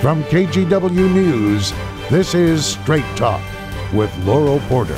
From KGW News, this is Straight Talk with Laurel Porter.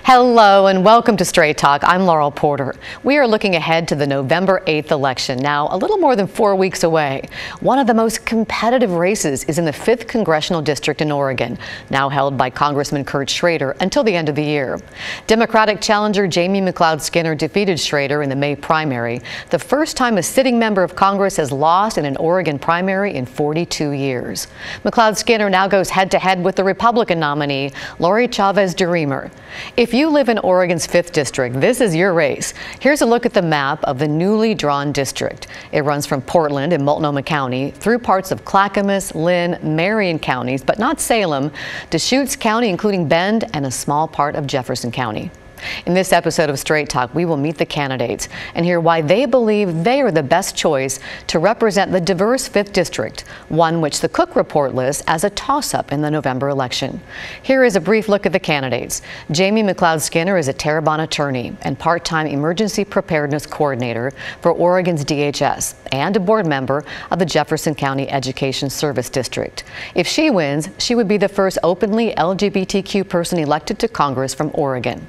Hello and welcome to Straight Talk. I'm Laurel Porter. We are looking ahead to the November 8th election, now a little more than 4 weeks away. One of the most competitive races is in the 5th Congressional District in Oregon, now held by Congressman Kurt Schrader until the end of the year. Democratic challenger Jamie McLeod-Skinner defeated Schrader in the May primary, the first time a sitting member of Congress has lost in an Oregon primary in 42 years. McLeod-Skinner now goes head-to-head with the Republican nominee, Lori Chavez-DeRemer. If you live in Oregon's 5th District, this is your race. Here's a look at the map of the newly drawn district. It runs from Portland in Multnomah County through parts of Clackamas, Lynn, Marion counties, but not Salem, Deschutes County, including Bend, and a small part of Jefferson County. In this episode of Straight Talk, we will meet the candidates and hear why they believe they are the best choice to represent the diverse 5th District, one which the Cook Report lists as a toss-up in the November election. Here is a brief look at the candidates. Jamie McLeod-Skinner is a Terrebonne attorney and part-time emergency preparedness coordinator for Oregon's DHS and a board member of the Jefferson County Education Service District. If she wins, she would be the first openly LGBTQ person elected to Congress from Oregon.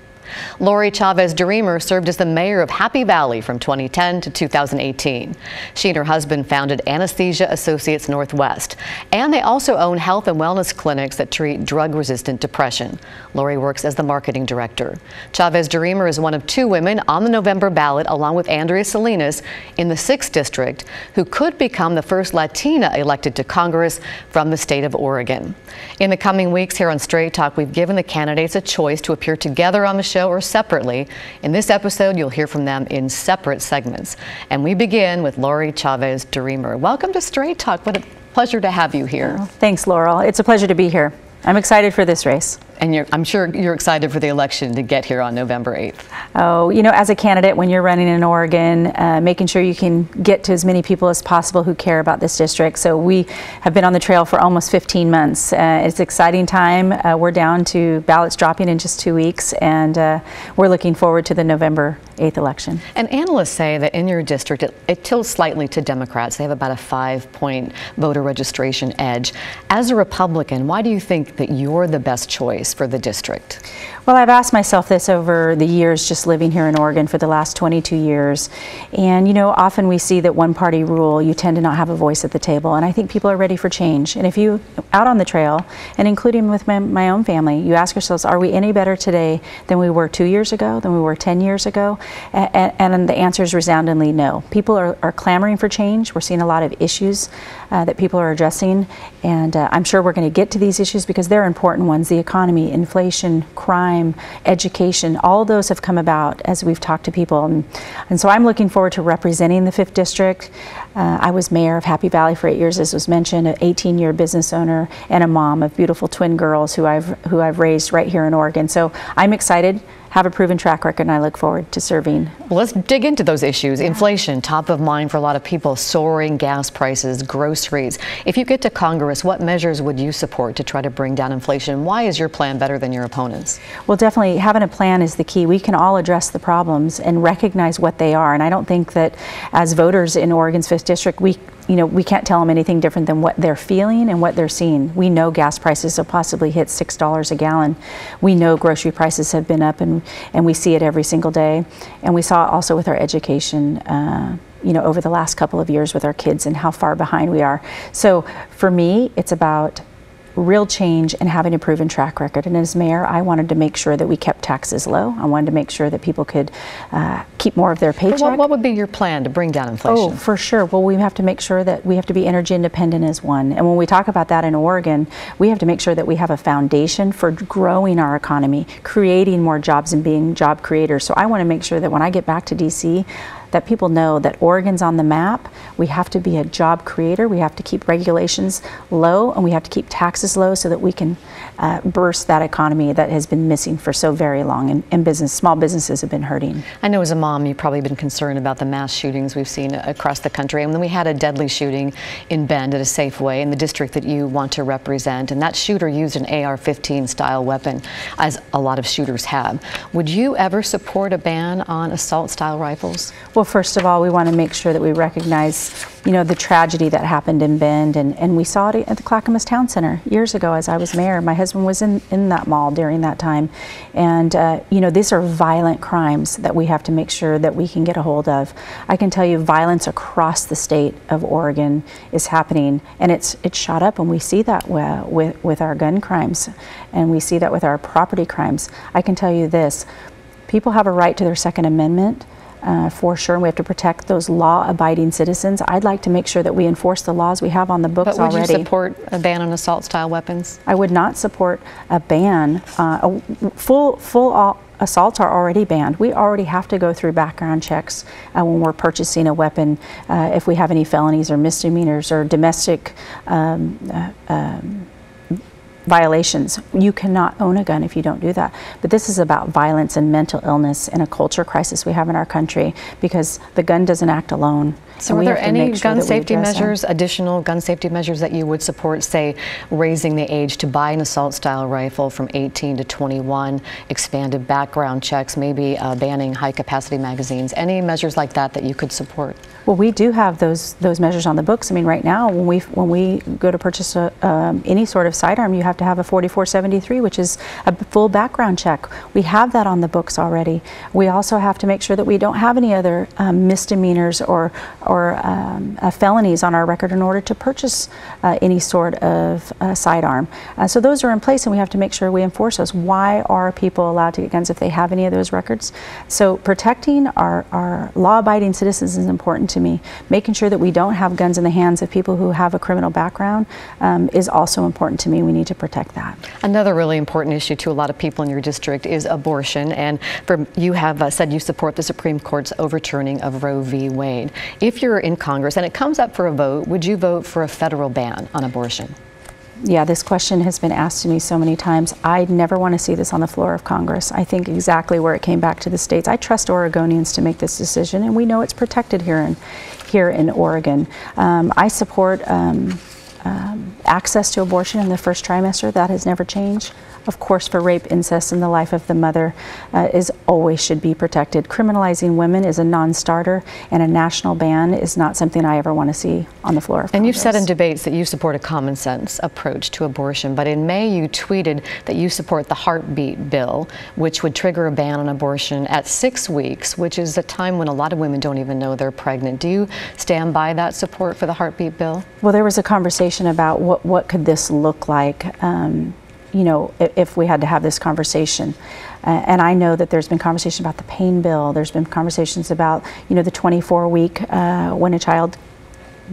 Lori Chavez-DeRemer served as the mayor of Happy Valley from 2010 to 2018. She and her husband founded Anesthesia Associates Northwest, and they also own health and wellness clinics that treat drug-resistant depression. Lori works as the marketing director. Chavez-DeRemer is one of 2 women on the November ballot, along with Andrea Salinas in the 6th District, who could become the first Latina elected to Congress from the state of Oregon. In the coming weeks here on Straight Talk, we've given the candidates a choice to appear together on the show or separately. In this episode, you'll hear from them in separate segments. And we begin with Lori Chavez-DeRemer. Welcome to Straight Talk. What a pleasure to have you here. Oh, thanks, Laurel. It's a pleasure to be here. I'm excited for this race. And I'm sure you're excited for the election to get here on November 8th. Oh, you know, as a candidate, when you're running in Oregon, making sure you can get to as many people as possible who care about this district. So we have been on the trail for almost 15 months. It's an exciting time. We're down to ballots dropping in just 2 weeks, and we're looking forward to the November 8th election. And analysts say that in your district, it tilts slightly to Democrats. They have about a 5-point voter registration edge. As a Republican, why do you think that you're the best choice for the district? Well, I've asked myself this over the years just living here in Oregon for the last 22 years. And, you know, often we see that one-party rule, you tend to not have a voice at the table. And I think people are ready for change. And if you, out on the trail, and including with my own family, you ask yourselves, are we any better today than we were 2 years ago, than we were 10 years ago? And the answer is resoundingly no. People are clamoring for change. We're seeing a lot of issues that people are addressing. And I'm sure we're going to get to these issues because they're important ones. The economy, inflation, crime, education, all those have come about as we've talked to people. And so I'm looking forward to representing the 5th District. I was mayor of Happy Valley for 8 years, as was mentioned, an 18-year business owner and a mom of beautiful twin girls who I've raised right here in Oregon. So I'm excited, have a proven track record, and I look forward to serving. Well, let's dig into those issues. Inflation, top of mind for a lot of people, soaring gas prices, groceries. If you get to Congress, what measures would you support to try to bring down inflation? Why is your plan better than your opponents? Well, definitely having a plan is the key. We can all address the problems and recognize what they are. And I don't think that as voters in Oregon's 5th District, we can't tell them anything different than what they're feeling and what they're seeing. We know gas prices will possibly hit $6 a gallon. We know grocery prices have been up, and we see it every single day. And we saw it also with our education, over the last couple of years with our kids and how far behind we are. So for me, it's about real change and having a proven track record. And as mayor, I wanted to make sure that we kept taxes low. I wanted to make sure that people could keep more of their paycheck. What would be your plan to bring down inflation? Oh, for sure. Well, we have to make sure that we have to be energy independent as one. And when we talk about that in Oregon, we have to make sure that we have a foundation for growing our economy, creating more jobs and being job creators. So I want to make sure that when I get back to DC, that people know that Oregon's on the map. We have to be a job creator. We have to keep regulations low, and we have to keep taxes low so that we can burst that economy that has been missing for so very long, and small businesses have been hurting. I know as a mom, you've probably been concerned about the mass shootings we've seen across the country. And then we had a deadly shooting in Bend at a Safeway in the district that you want to represent. And that shooter used an AR-15 style weapon, as a lot of shooters have. Would you ever support a ban on assault style rifles? Well, Well, first of all, we want to make sure that we recognize, you know, the tragedy that happened in Bend, and we saw it at the Clackamas Town Center years ago as I was mayor. My husband was in that mall during that time, and you know, these are violent crimes that we have to make sure that we can get a hold of. I can tell you violence across the state of Oregon is happening, and it's shot up, and we see that with our gun crimes, and we see that with our property crimes. I can tell you this, people have a right to their Second Amendment. For sure, and we have to protect those law-abiding citizens. I'd like to make sure that we enforce the laws we have on the books already. But would you support a ban on assault-style weapons? I would not support a ban. Full assaults are already banned. We already have to go through background checks when we're purchasing a weapon, if we have any felonies or misdemeanors or domestic violations. You cannot own a gun if you don't do that. But this is about violence and mental illness and a culture crisis we have in our country, because the gun doesn't act alone. So are there any gun safety measures, additional gun safety measures that you would support, say raising the age to buy an assault-style rifle from 18 to 21, expanded background checks, maybe banning high-capacity magazines, any measures like that that you could support? Well, we do have those measures on the books. I mean, right now, when we go to purchase any sort of sidearm, you have to have a 4473, which is a full background check. We have that on the books already. We also have to make sure that we don't have any other misdemeanors or felonies on our record in order to purchase any sort of sidearm. So those are in place, and we have to make sure we enforce those. Why are people allowed to get guns if they have any of those records? So protecting our law-abiding citizens is important to me. Making sure that we don't have guns in the hands of people who have a criminal background is also important to me. We need to protect that. Another really important issue to a lot of people in your district is abortion, and you have said you support the Supreme Court's overturning of Roe v. Wade. If you're in Congress and it comes up for a vote, would you vote for a federal ban on abortion? Yeah, this question has been asked to me so many times. I never want to see this on the floor of Congress. I think exactly where it came back to the states. I trust Oregonians to make this decision, and we know it's protected here in Oregon. I support access to abortion in the first trimester. That has never changed. Of course, for rape, incest, and the life of the mother always should be protected. Criminalizing women is a non-starter, and a national ban is not something I ever want to see on the floor of Congress. And you've said in debates that you support a common sense approach to abortion, but in May you tweeted that you support the heartbeat bill, which would trigger a ban on abortion at 6 weeks, which is a time when a lot of women don't even know they're pregnant. Do you stand by that support for the heartbeat bill? Well, there was a conversation about what could this look like. You know, if we had to have this conversation. And I know that there's been conversation about the pain bill. There's been conversations about, you know, the 24-week when a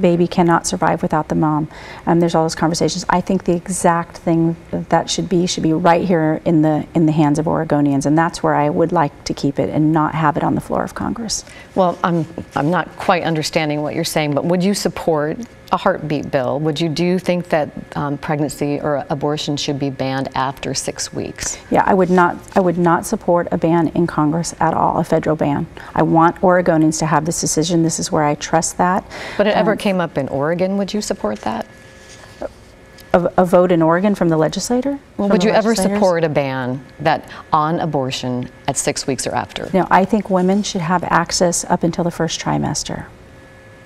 baby cannot survive without the mom. There's all those conversations. I think the exact thing that should be right here in the hands of Oregonians, and that's where I would like to keep it and not have it on the floor of Congress. Well, I'm not quite understanding what you're saying, but would you support a heartbeat bill? Do you think that pregnancy or abortion should be banned after 6 weeks? Yeah, I would not support a ban in Congress at all, a federal ban. I want Oregonians to have this decision. This is where I trust that. But it ever came up in Oregon, would you support that? A vote in Oregon from the legislator? Well, would you ever support a ban on abortion at 6 weeks or after? No, I think women should have access up until the first trimester.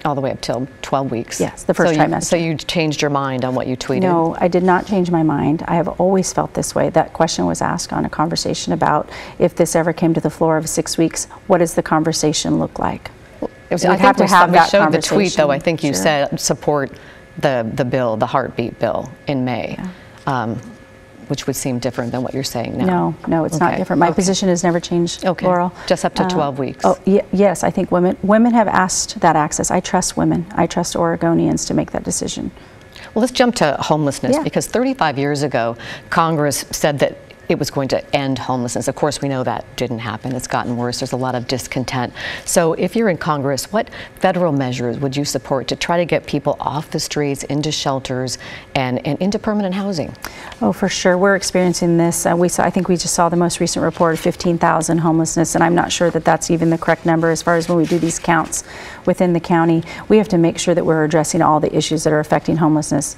All the way up till 12 weeks? Yes, the first trimester. So you changed your mind on what you tweeted? No, I did not change my mind. I have always felt this way. That question was asked on a conversation about if this ever came to the floor of 6 weeks, what does the conversation look like? I think we showed the tweet, though. I think you said support the bill, the heartbeat bill, in May. Yeah. Which would seem different than what you're saying now. No, it's not different. My position has never changed, Laurel. Just up to 12 weeks. Oh, yes, I think women have asked that access. I trust women. I trust Oregonians to make that decision. Well, let's jump to homelessness, because 35 years ago, Congress said that it was going to end homelessness. Of course, we know that didn't happen. It's gotten worse. There's a lot of discontent. So if you're in Congress, what federal measures would you support to try to get people off the streets, into shelters, and into permanent housing? Oh, for sure. We're experiencing this. I think we just saw the most recent report of 15,000 homelessness, and I'm not sure that that's even the correct number as far as when we do these counts within the county. We have to make sure that we're addressing all the issues that are affecting homelessness.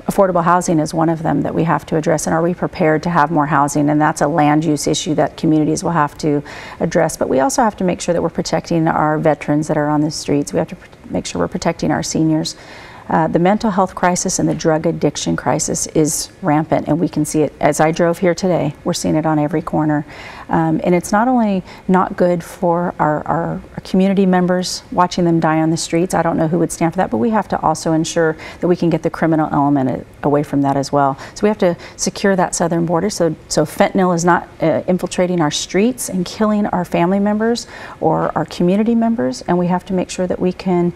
affordable housing is one of them that we have to address, and are we prepared to have more housing? And that's a land use issue that communities will have to address. But we also have to make sure that we're protecting our veterans that are on the streets. We have to make sure we're protecting our seniors. The mental health crisis and the drug addiction crisis is rampant, and we can see it. As I drove here today, we're seeing it on every corner. And it's not only not good for our community members, watching them die on the streets. I don't know who would stand for that, but we have to also ensure that we can get the criminal element away from that as well. So we have to secure that southern border so fentanyl is not infiltrating our streets and killing our family members or our community members. And we have to make sure that we can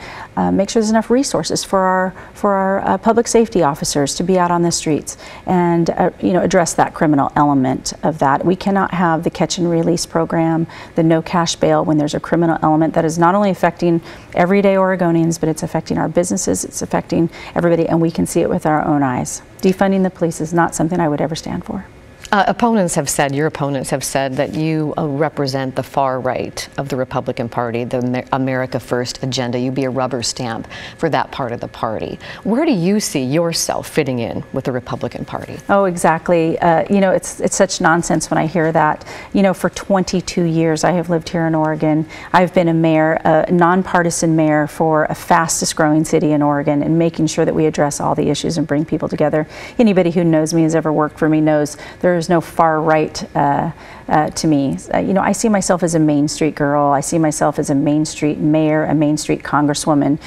make sure there's enough resources for our public safety officers to be out on the streets and address that criminal element of that. We cannot have the catch and release program, the no cash bail, when there's a criminal element that is not only affecting everyday Oregonians, but it's affecting our businesses, it's affecting everybody, and we can see it with our own eyes. Defunding the police is not something I would ever stand for. Opponents have said, your opponents have said, that you represent the far right of the Republican Party, the America First agenda. You be a rubber stamp for that part of the party. Where do you see yourself fitting in with the Republican Party? Oh, exactly. It's such nonsense when I hear that. For 22 years I have lived here in Oregon. I've been a mayor, a nonpartisan mayor for a fastest growing city in Oregon, and making sure that we address all the issues and bring people together. Anybody who knows me, has ever worked for me, knows there's no far right to me. I see myself as a Main Street girl. I see myself as a Main Street mayor, a Main Street congresswoman,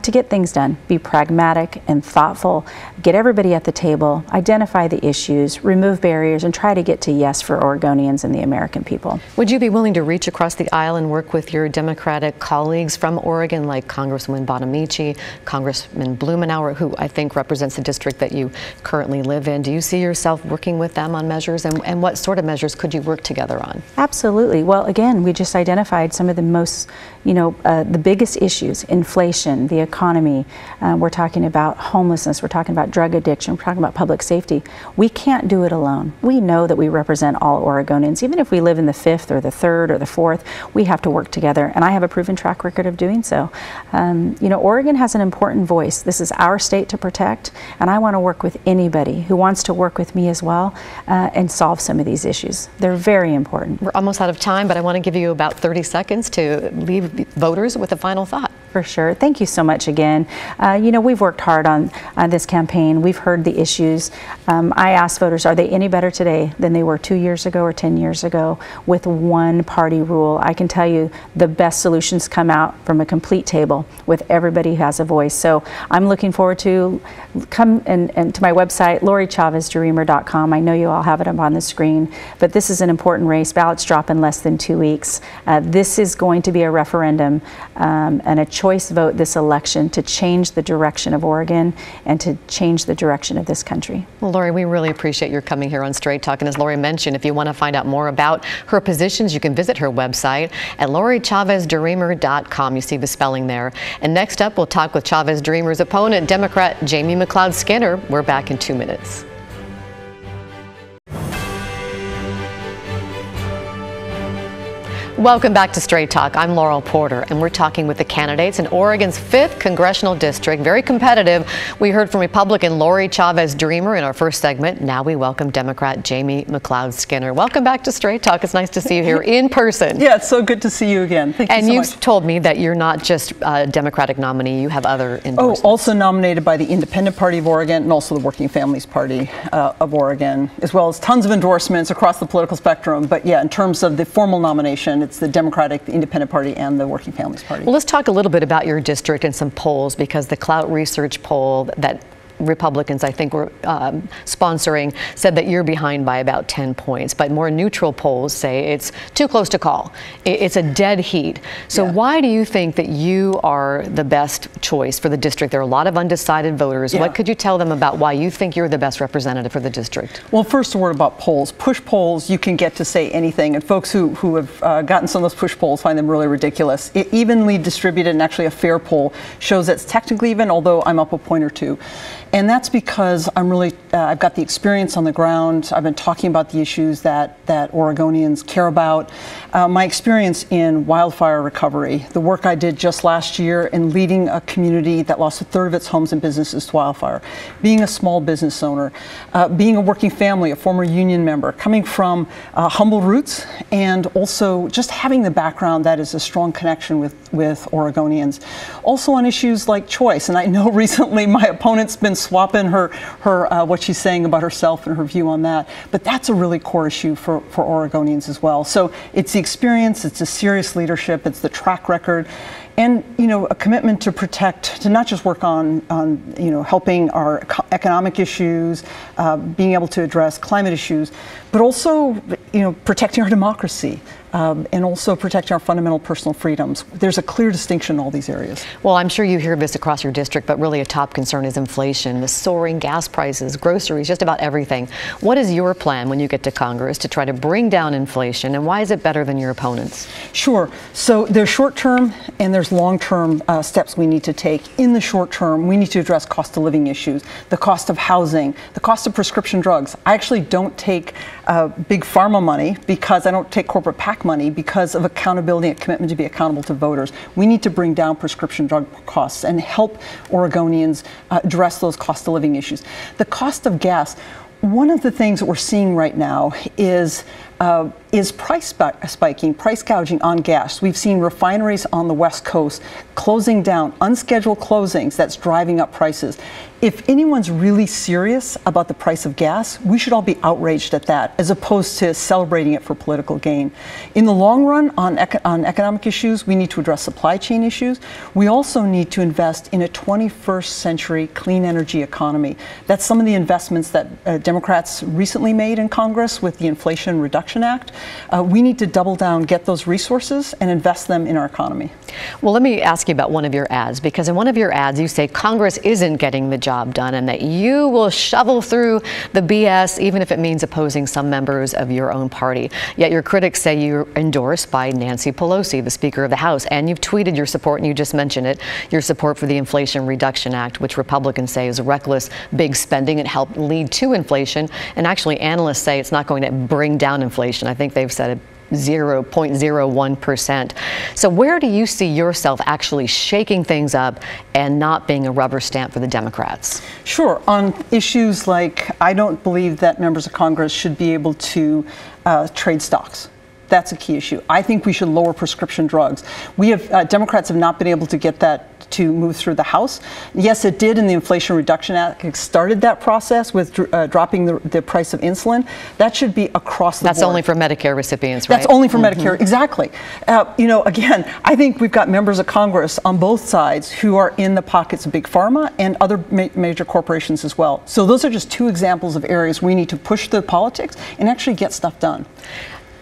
to get things done, be pragmatic and thoughtful, get everybody at the table, identify the issues, remove barriers, and try to get to yes for Oregonians and the American people. Would you be willing to reach across the aisle and work with your Democratic colleagues from Oregon, like Congresswoman Bonamici, Congressman Blumenauer, who I think represents the district that you currently live in? Do you see yourself working with them on measures, and what sort of measures could you work together on? Absolutely. Well, again, we just identified some of the most, the biggest issues: inflation, the economy. We're talking about homelessness. We're talking about drug addiction. We're talking about public safety. We can't do it alone. We know that we represent all Oregonians. Even if we live in the 5th or the 3rd or the 4th, we have to work together, and I have a proven track record of doing so. Oregon has an important voice. This is our state to protect, and I want to work with anybody who wants to work with me as well and solve some of these issues. They're very important. We're almost out of time, but I want to give you about 30 seconds to leave voters with a final thought. For sure. Thank you so much again. We've worked hard on this campaign. We've heard the issues. I asked voters, are they any better today than they were 2 years ago or 10 years ago with one party rule? I can tell you the best solutions come out from a complete table with everybody who has a voice. So I'm looking forward to come and to my website, LoriChavez-DeRemer.com. I know you all have it up on the screen, but this is an important race. Ballots drop in less than 2 weeks. This is going to be a referendum and a choice vote this election to change the direction of Oregon and to change the direction of this country. Well, Lori, we really appreciate your coming here on Straight Talk. And as Lori mentioned, if you want to find out more about her positions, you can visit her website at LoriChavez-DeRemer.com. You see the spelling there. And next up, we'll talk with Chavez-DeRemer's opponent, Democrat Jamie McLeod-Skinner. We're back in 2 minutes. Welcome back to Straight Talk. I'm Laurel Porter, and we're talking with the candidates in Oregon's 5th Congressional District. Very competitive. We heard from Republican Lori Chavez-DeRemer in our first segment. Now we welcome Democrat Jamie McLeod-Skinner. Welcome back to Straight Talk. It's nice to see you here in person. Yeah, it's so good to see you again. Thank you so much. And you've told me that you're not just a Democratic nominee. You have other endorsements. Oh, also nominated by the Independent Party of Oregon and also the Working Families Party of Oregon, as well as tons of endorsements across the political spectrum. But yeah, in terms of the formal nomination, it's the Democratic, the Independent Party, and the Working Families Party. Well, let's talk a little bit about your district and some polls, because the Clout Research poll that Republicans, I think, were sponsoring said that you're behind by about 10 points. But more neutral polls say it's too close to call. It's a dead heat. So why do you think that you are the best choice for the district? There are a lot of undecided voters. What could you tell them about why you think you're the best representative for the district? Well, first, a word about polls. Push polls, you can get to say anything. And folks who have gotten some of those push polls find them really ridiculous. Evenly distributed, and actually a fair poll shows that's technically even, although I'm up a point or two. And that's because I've got the experience on the ground. I've been talking about the issues that Oregonians care about. My experience in wildfire recovery, the work I did just last year in leading a community that lost a third of its homes and businesses to wildfire, being a small business owner, being a working family, a former union member, coming from humble roots, and also just having the background that is a strong connection with Oregonians. Also on issues like choice, and I know recently my opponent's been swapping her what she's saying about herself and her view on that, but that's a really core issue for Oregonians as well. So it's the experience, it's the serious leadership, it's the track record, and a commitment to protect, to not just work on helping our economic issues, being able to address climate issues, but also protecting our democracy. And also protecting our fundamental personal freedoms. There's a clear distinction in all these areas. Well, I'm sure you hear this across your district, but really a top concern is inflation, the soaring gas prices, groceries, just about everything. What is your plan when you get to Congress to try to bring down inflation, and why is it better than your opponents? Sure. So there's short-term and there's long-term steps we need to take. In the short term, we need to address cost of living issues, the cost of housing, the cost of prescription drugs. I actually don't take big pharma money because I don't take corporate PAC money because of accountability and commitment to be accountable to voters. We need to bring down prescription drug costs and help Oregonians address those cost of living issues. The cost of gas, one of the things that we're seeing right now is price spiking, price gouging on gas. We've seen refineries on the West Coast closing down, unscheduled closings that's driving up prices. If anyone's really serious about the price of gas, we should all be outraged at that, as opposed to celebrating it for political gain. In the long run, on economic issues, we need to address supply chain issues. We also need to invest in a 21st century clean energy economy. That's some of the investments that Democrats recently made in Congress with the Inflation Reduction Act. We need to double down, get those resources, and invest them in our economy. Well, let me ask you about one of your ads, because in one of your ads you say Congress isn't getting the job done and that you will shovel through the BS even if it means opposing some members of your own party. Yet your critics say you're endorsed by Nancy Pelosi, the Speaker of the House, and you've tweeted your support, and you just mentioned it, your support for the Inflation Reduction Act, which Republicans say is reckless, big spending. It helped lead to inflation, and actually analysts say it's not going to bring down inflation. I think they've said it 0.01%. So where do you see yourself actually shaking things up and not being a rubber stamp for the Democrats? Sure. On issues like, I don't believe that members of Congress should be able to trade stocks. That's a key issue. I think we should lower prescription drugs. We have Democrats have not been able to get that to move through the House. Yes, it did in the Inflation Reduction Act. It started that process with dropping the price of insulin. That should be across the board. That's only for Medicare recipients, right? That's only for Medicare, exactly. Again, I think we've got members of Congress on both sides who are in the pockets of big pharma and other major corporations as well. So those are just two examples of areas we need to push the politics and actually get stuff done.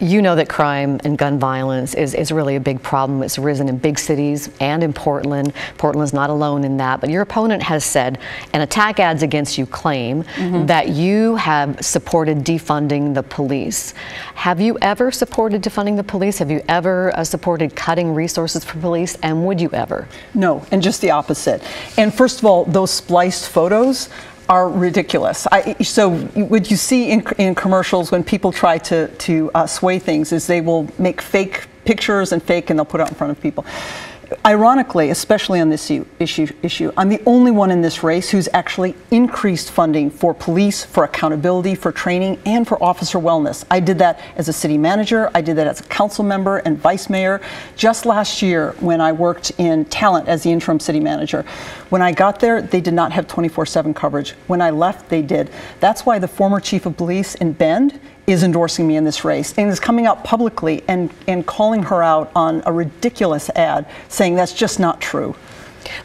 You know that crime and gun violence is really a big problem. It's risen in big cities and in Portland. Portland's not alone in that. But your opponent has said, and attack ads against you claim, that you have supported defunding the police. Have you ever supported defunding the police? Have you ever supported cutting resources for police? And would you ever? No, and just the opposite. And first of all, those spliced photos are ridiculous. So what you see in commercials when people try to sway things is they will make fake pictures and they'll put it out in front of people. Ironically, especially on this issue, I'm the only one in this race who's actually increased funding for police, for accountability, for training, and for officer wellness. I did that as a city manager. I did that as a council member and vice mayor. Just last year, when I worked in talent as the interim city manager, when I got there, they did not have 24/7 coverage. When I left, they did. That's why the former chief of police in Bend is endorsing me in this race and is coming out publicly and calling her out on a ridiculous ad saying that's just not true.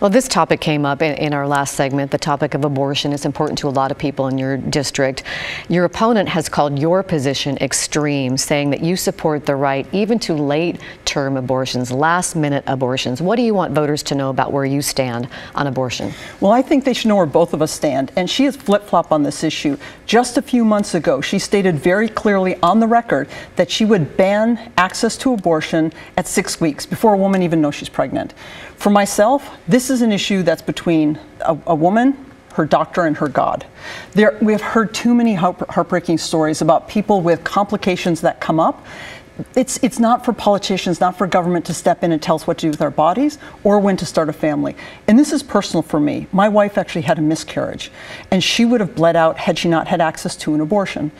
Well, this topic came up in our last segment, the topic of abortion. It's important to a lot of people in your district. Your opponent has called your position extreme, saying that you support the right even to late-term abortions, last-minute abortions. What do you want voters to know about where you stand on abortion? Well, I think they should know where both of us stand, and she has flip-flopped on this issue. Just a few months ago, she stated very clearly on the record that she would ban access to abortion at 6 weeks, before a woman even knows she's pregnant. For myself, this is an issue that's between a woman, her doctor, and her God. We have heard too many heartbreaking stories about people with complications that come up. It's not for politicians, not for government to step in and tell us what to do with our bodies or when to start a family. And this is personal for me. My wife actually had a miscarriage, and she would have bled out had she not had access to an abortion.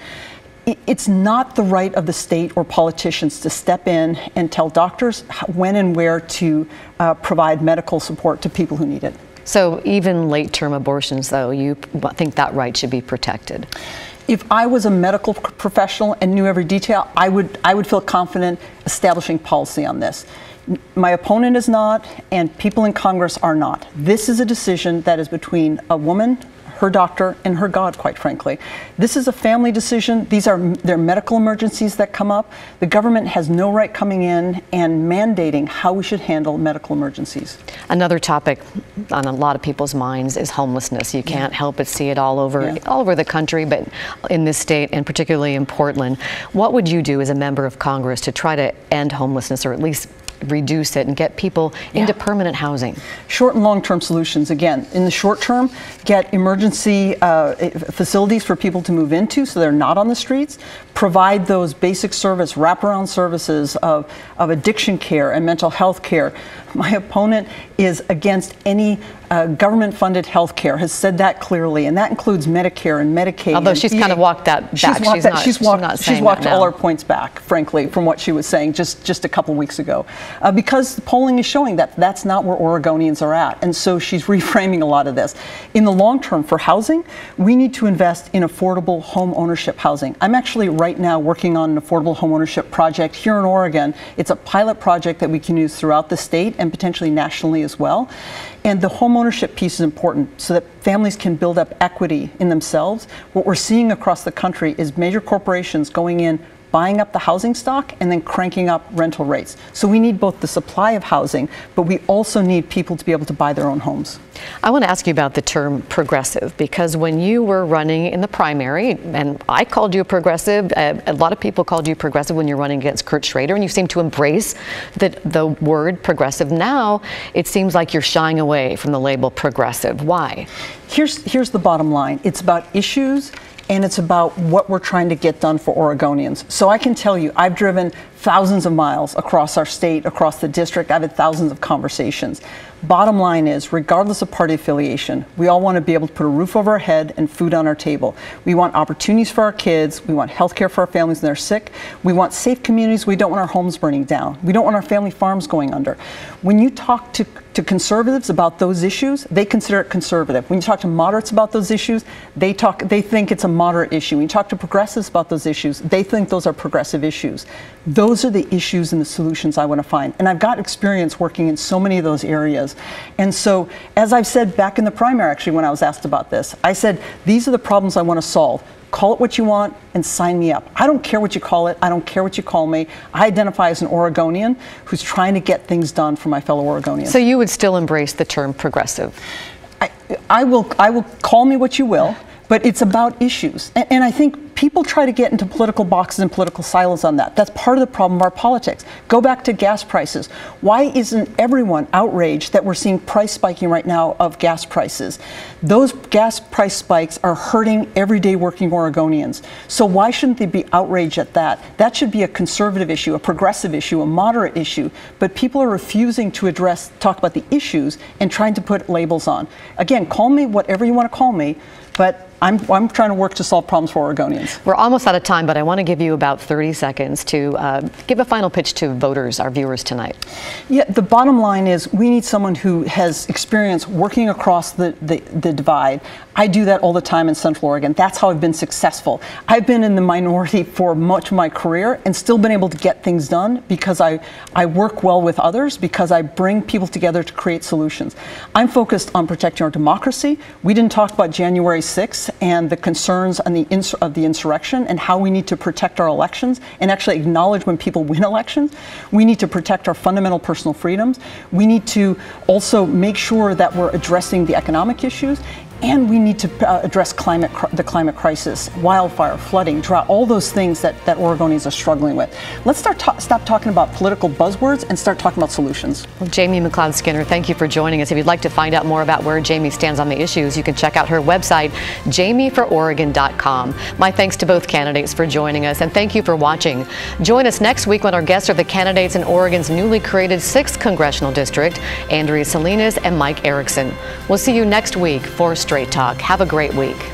It's not the right of the state or politicians to step in and tell doctors when and where to provide medical support to people who need it. So even late-term abortions, though, you think that right should be protected? If I was a medical professional and knew every detail, I would feel confident establishing policy on this. My opponent is not, and people in Congress are not. This is a decision that is between a woman, her doctor, and her God, quite frankly. This is a family decision. They're medical emergencies that come up. The government has no right coming in and mandating how we should handle medical emergencies. Another topic on a lot of people's minds is homelessness. You can't help but see it all over the country, but in this state, and particularly in Portland. What would you do as a member of Congress to try to end homelessness, or at least reduce it and get people into permanent housing? Short and long-term solutions. Again, in the short term, get emergency facilities for people to move into so they're not on the streets. Provide those basic wraparound services of addiction care and mental health care. My opponent is against any government-funded health care, has said that clearly, and that includes Medicare and Medicaid. Although she's kind of walked that back. She's walked all her points back, frankly, from what she was saying just a couple weeks ago. Because the polling is showing that that's not where Oregonians are at. And so she's reframing a lot of this. In the long term, for housing, we need to invest in affordable home ownership housing. I'm actually right now working on an affordable home ownership project here in Oregon. It's a pilot project that we can use throughout the state and potentially nationally as well. And the home ownership piece is important so that families can build up equity in themselves. What we're seeing across the country is major corporations going in, buying up the housing stock and then cranking up rental rates. So we need both the supply of housing, but we also need people to be able to buy their own homes. I want to ask you about the term progressive, because when you were running in the primary, and I called you a progressive, a lot of people called you progressive when you're running against Kurt Schrader, and you seem to embrace the word progressive. Now it seems like you're shying away from the label progressive. Why? Here's the bottom line. It's about issues, and it's about what we're trying to get done for Oregonians. So I can tell you, I've driven thousands of miles across our state, across the district. I've had thousands of conversations. Bottom line is, regardless of party affiliation, we all want to be able to put a roof over our head and food on our table. We want opportunities for our kids. We want health care for our families when they're sick. We want safe communities. We don't want our homes burning down. We don't want our family farms going under. When you talk to conservatives about those issues, they consider it conservative. When you talk to moderates about those issues, they think it's a moderate issue. When you talk to progressives about those issues, they think those are progressive issues. Those are the issues and the solutions I want to find. And I've got experience working in so many of those areas. And so, as I've said back in the primary, actually, when I was asked about this, I said, these are the problems I want to solve. Call it what you want and sign me up. I don't care what you call it. I don't care what you call me. I identify as an Oregonian who's trying to get things done for my fellow Oregonians. So you would still embrace the term progressive? I will call me what you will, but it's about issues. And I think people try to get into political boxes and political silos on that. That's part of the problem of our politics. Go back to gas prices. Why isn't everyone outraged that we're seeing price spiking right now of gas prices? Those gas price spikes are hurting everyday working Oregonians. So why shouldn't they be outraged at that? That should be a conservative issue, a progressive issue, a moderate issue. But people are refusing to talk about the issues and trying to put labels on. Again, call me whatever you want to call me, but I'm trying to work to solve problems for Oregonians. We're almost out of time, but I want to give you about 30 seconds to give a final pitch to voters, our viewers tonight. Yeah, the bottom line is we need someone who has experience working across the divide. I do that all the time in Central Oregon. That's how I've been successful. I've been in the minority for much of my career and still been able to get things done because I work well with others, because I bring people together to create solutions. I'm focused on protecting our democracy. We didn't talk about January 6th and the concerns of the insurrection and how we need to protect our elections and actually acknowledge when people win elections. We need to protect our fundamental personal freedoms. We need to also make sure that we're addressing the economic issues. And we need to address the climate crisis, wildfire, flooding, drought, all those things that Oregonians are struggling with. Let's stop talking about political buzzwords and start talking about solutions. Well, Jamie McLeod-Skinner, thank you for joining us. If you'd like to find out more about where Jamie stands on the issues, you can check out her website, jamiefororegon.com. My thanks to both candidates for joining us, and thank you for watching. Join us next week when our guests are the candidates in Oregon's newly created 6th Congressional District, Andrea Salinas and Mike Erickson. We'll see you next week for Straight Talk. Have a great week.